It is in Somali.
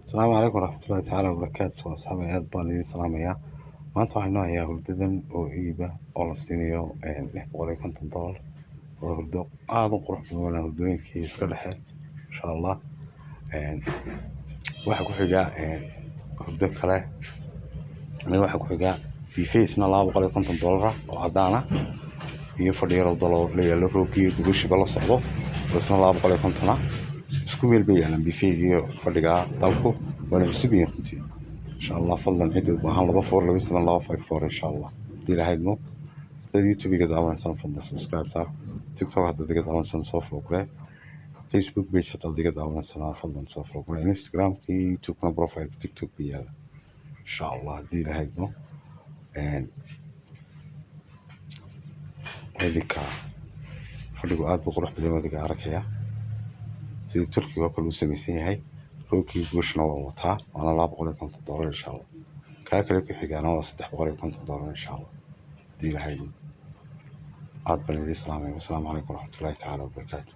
السلام عليكم ورحمة الله تعالى وبركاته. أصحابي aad baan idin salaamayaa. Maanta waxaan noo hayaa hurdadan oo iiba oo la siinayo $650 oo hurdo aad u qurux badan hurdooyinkii iska dhexe insha Allah. Waxa ku xiga hurdo kale waxa ku xiga buffet-na $250 oo cadaan ah iyo fadhi yar oo dalo la yaalo roogii gubashiba la socdo isna $250 isku meel bay yaalaan buffet-ga iyo fadhiga dalku waana cusub yihiin runtii insha Allah. fadlan cid u baahan 2427 insha Allah hadii la haydno dad YouTube-ga daawanaysan fadlan subscribe tar TikTok hadda diga daawanaysan soo follow kare Facebook page hadda diga daawanaysan fadlan soo follow kare Instagram iyo YouTube na profile TikTok bi yaala insha Allah hadii la haydno idinka fadhigu aad buu qurux badan wadiga arkaya sidii Turkiga kale u samaysan yahay roogii bushna waa wataa waana $250 insha Allah. kaa kale ku xigana waa $350 insha Allah hadii la haydno aad baan idin salaamay. Wassalaamu calaykum waraxmatullaahi tacaala wabarakaatuh.